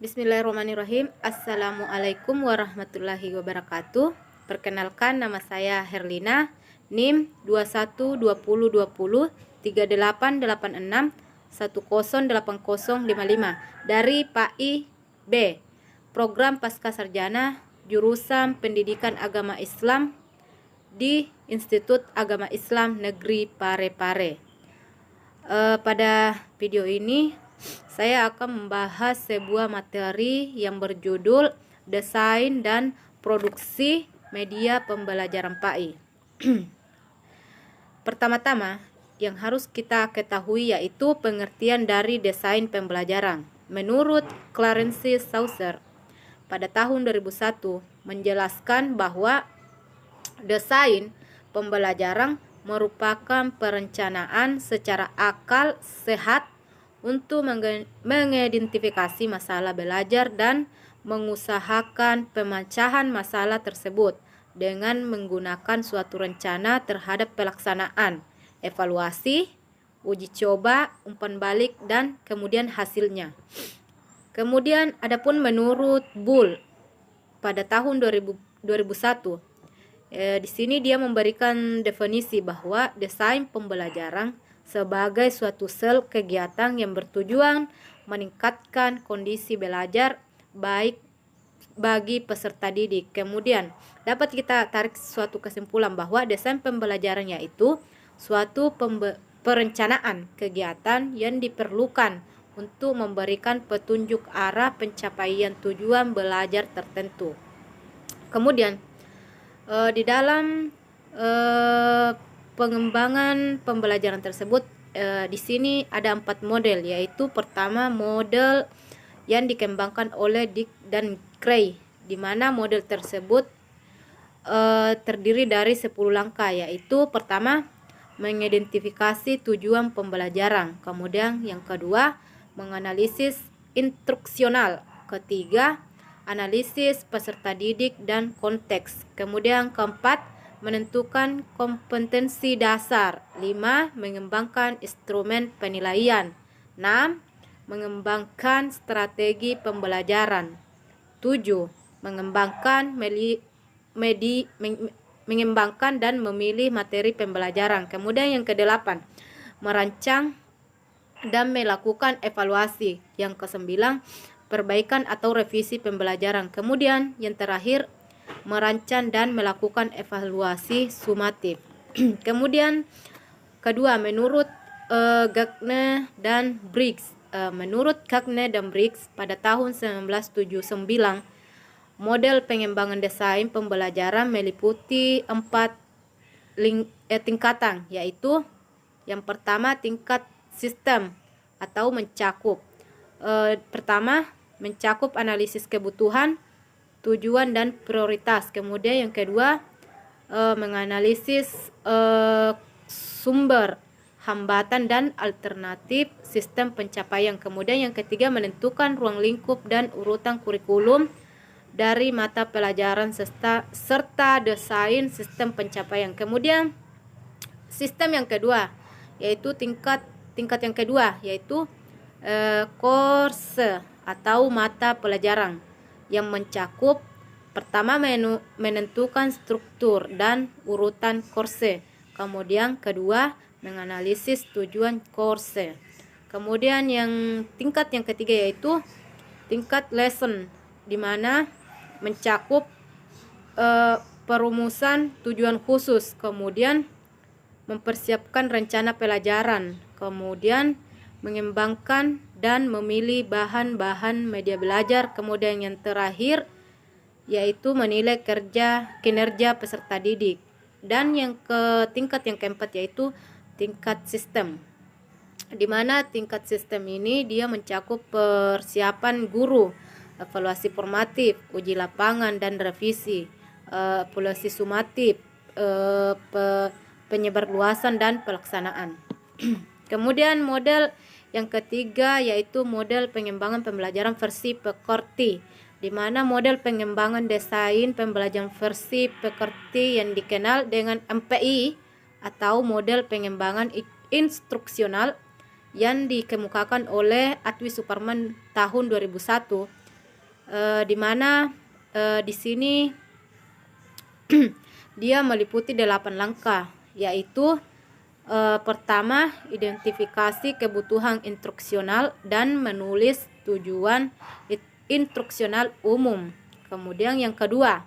Bismillahirrahmanirrahim. Assalamualaikum warahmatullahi wabarakatuh. Perkenalkan, nama saya Herlina, NIM 2120203886108055 dari PAI B, Program Pascasarjana Jurusan Pendidikan Agama Islam di Institut Agama Islam Negeri Parepare. Pada video ini saya akan membahas sebuah materi yang berjudul Desain dan Produksi Media Pembelajaran PAI. Pertama-tama yang harus kita ketahui yaitu pengertian dari desain pembelajaran. Menurut Clarence Saucer pada tahun 2001 menjelaskan bahwa desain pembelajaran merupakan perencanaan secara akal sehat untuk mengidentifikasi masalah belajar dan mengusahakan pemecahan masalah tersebut dengan menggunakan suatu rencana terhadap pelaksanaan, evaluasi, uji coba, umpan balik, dan kemudian hasilnya. Kemudian adapun menurut Bull pada tahun 2001, di sini dia memberikan definisi bahwa desain pembelajaran sebagai suatu sel kegiatan yang bertujuan meningkatkan kondisi belajar baik bagi peserta didik. Kemudian dapat kita tarik suatu kesimpulan bahwa desain pembelajaran yaitu suatu perencanaan kegiatan yang diperlukan untuk memberikan petunjuk arah pencapaian tujuan belajar tertentu. Kemudian di dalam pengembangan pembelajaran tersebut di sini ada 4 model, yaitu pertama model yang dikembangkan oleh Dick dan Gray, di mana model tersebut terdiri dari 10 langkah, yaitu pertama mengidentifikasi tujuan pembelajaran, kemudian yang kedua menganalisis instruksional, ketiga analisis peserta didik dan konteks, kemudian keempat menentukan kompetensi dasar, 5 mengembangkan instrumen penilaian, 6 mengembangkan strategi pembelajaran, 7 mengembangkan mengembangkan dan memilih materi pembelajaran, kemudian yang ke-8 merancang dan melakukan evaluasi, yang ke-9 perbaikan atau revisi pembelajaran, kemudian yang terakhir merancang dan melakukan evaluasi sumatif. Kemudian kedua, menurut Gagné dan Briggs, pada tahun 1979 model pengembangan desain pembelajaran meliputi 4 tingkatan, yaitu yang pertama tingkat sistem atau mencakup. Pertama mencakup analisis kebutuhan, tujuan dan prioritas. Kemudian yang kedua menganalisis sumber, hambatan dan alternatif sistem pencapaian. Kemudian yang ketiga menentukan ruang lingkup dan urutan kurikulum dari mata pelajaran serta desain sistem pencapaian. Kemudian sistem yang kedua yaitu tingkat yang kedua yaitu course atau mata pelajaran, yang mencakup pertama menentukan struktur dan urutan course, kemudian kedua menganalisis tujuan course, kemudian yang tingkat yang ketiga yaitu tingkat lesson, di mana mencakup perumusan tujuan khusus, kemudian mempersiapkan rencana pelajaran, kemudian mengembangkan dan memilih bahan-bahan media belajar, kemudian yang terakhir yaitu menilai kinerja peserta didik, dan yang tingkat yang keempat yaitu tingkat sistem, di mana tingkat sistem ini dia mencakup persiapan guru, evaluasi formatif, uji lapangan dan revisi, evaluasi sumatif, penyebarluasan dan pelaksanaan. Kemudian model yang ketiga yaitu model pengembangan pembelajaran versi Pekorti, di mana model pengembangan desain pembelajaran versi Pekorti yang dikenal dengan MPI atau model pengembangan instruksional yang dikemukakan oleh Atwi Suparman tahun 2001 di mana di sini dia meliputi 8 langkah, yaitu pertama, identifikasi kebutuhan instruksional dan menulis tujuan instruksional umum. Kemudian yang kedua,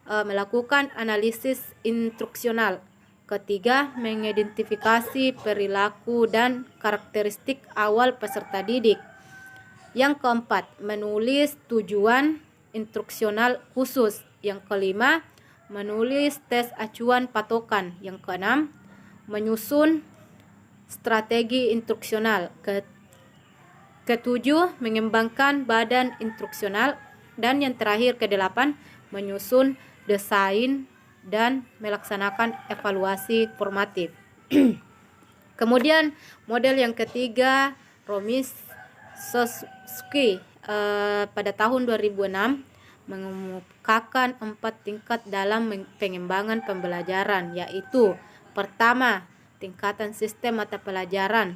melakukan analisis instruksional. Ketiga, mengidentifikasi perilaku dan karakteristik awal peserta didik. Yang keempat, menulis tujuan instruksional khusus. Yang kelima, menulis tes acuan patokan. Yang keenam, menyusun strategi instruksional. Ketujuh, mengembangkan badan instruksional. Dan yang terakhir, kedelapan, menyusun desain dan melaksanakan evaluasi formatif. Kemudian model yang ketiga, Romiszewski pada tahun 2006 mengemukakan 4 tingkat dalam pengembangan pembelajaran, yaitu pertama, tingkatan sistem mata pelajaran.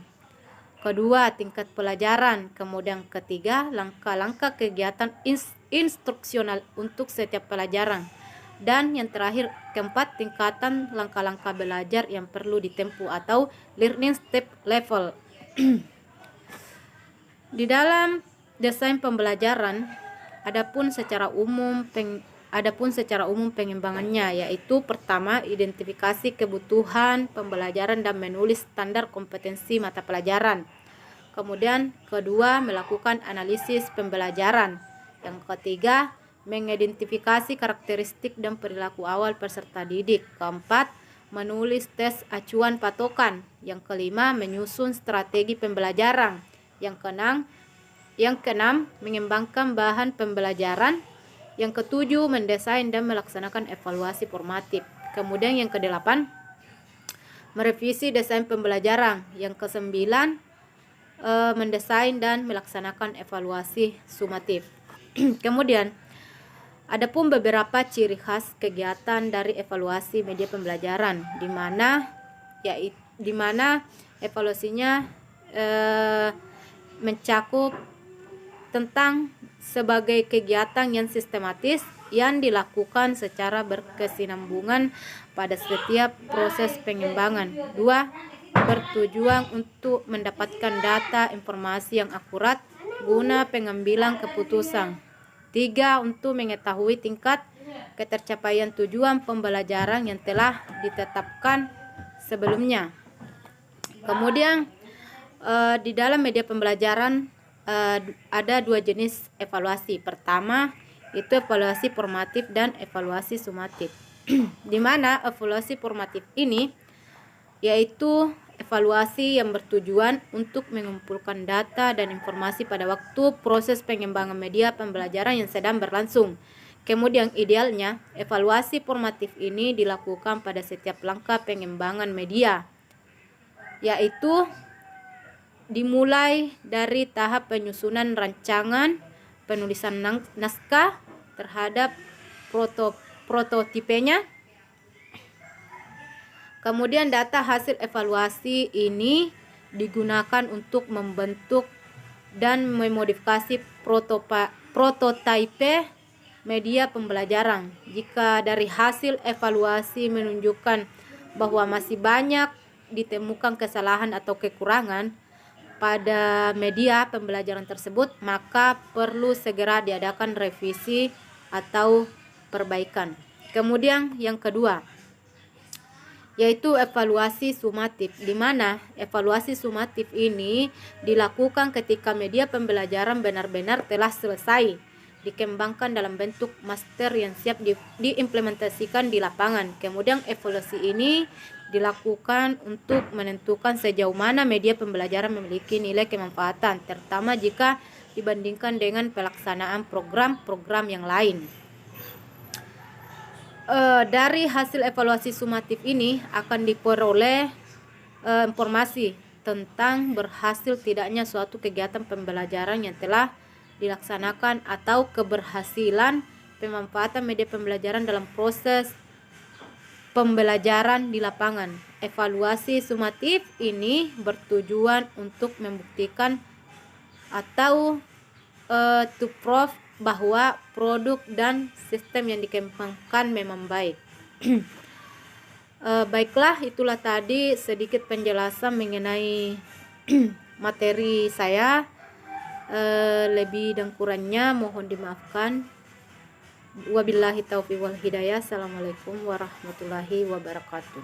Kedua, tingkat pelajaran. Kemudian ketiga, langkah-langkah kegiatan instruksional untuk setiap pelajaran. Dan yang terakhir, keempat, tingkatan langkah-langkah belajar yang perlu ditempuh atau learning step level. Di dalam desain pembelajaran, adapun secara umum pengembangannya, yaitu pertama, identifikasi kebutuhan pembelajaran dan menulis standar kompetensi mata pelajaran. Kemudian kedua, melakukan analisis pembelajaran. Yang ketiga, mengidentifikasi karakteristik dan perilaku awal peserta didik. Keempat, menulis tes acuan patokan. Yang kelima, menyusun strategi pembelajaran. Yang keenam, mengembangkan bahan pembelajaran. Yang ketujuh, mendesain dan melaksanakan evaluasi formatif. Kemudian yang kedelapan, merevisi desain pembelajaran. Yang kesembilan, mendesain dan melaksanakan evaluasi sumatif. Kemudian adapun beberapa ciri khas kegiatan dari evaluasi media pembelajaran, di mana evaluasinya mencakup tentang sebagai kegiatan yang sistematis yang dilakukan secara berkesinambungan pada setiap proses pengembangan. Dua, bertujuan untuk mendapatkan data informasi yang akurat guna pengambilan keputusan. Tiga, untuk mengetahui tingkat ketercapaian tujuan pembelajaran yang telah ditetapkan sebelumnya. Kemudian di dalam media pembelajaran ada 2 jenis evaluasi. Pertama, itu evaluasi formatif dan evaluasi sumatif. Di mana evaluasi formatif ini yaitu evaluasi yang bertujuan untuk mengumpulkan data dan informasi pada waktu proses pengembangan media pembelajaran yang sedang berlangsung. Kemudian idealnya, evaluasi formatif ini dilakukan pada setiap langkah pengembangan media, yaitu dimulai dari tahap penyusunan rancangan, penulisan naskah terhadap prototipenya. Kemudian data hasil evaluasi ini digunakan untuk membentuk dan memodifikasi prototipe media pembelajaran. Jika dari hasil evaluasi menunjukkan bahwa masih banyak ditemukan kesalahan atau kekurangan pada media pembelajaran tersebut, maka perlu segera diadakan revisi atau perbaikan. Kemudian yang kedua, yaitu evaluasi sumatif, di mana evaluasi sumatif ini dilakukan ketika media pembelajaran benar-benar telah selesai dikembangkan dalam bentuk master yang siap diimplementasikan di lapangan. Kemudian evaluasi ini dilakukan untuk menentukan sejauh mana media pembelajaran memiliki nilai kemanfaatan, terutama jika dibandingkan dengan pelaksanaan program-program yang lain. Dari hasil evaluasi sumatif ini akan diperoleh informasi tentang berhasil tidaknya suatu kegiatan pembelajaran yang telah dilaksanakan atau keberhasilan pemanfaatan media pembelajaran dalam proses pembelajaran di lapangan. Evaluasi sumatif ini bertujuan untuk membuktikan atau to prove bahwa produk dan sistem yang dikembangkan memang baik. Baiklah, itulah tadi sedikit penjelasan mengenai materi saya. Lebih dan kurangnya mohon dimaafkan. Wabillahi taufiq wal hidayah. Assalamualaikum warahmatullahi wabarakatuh.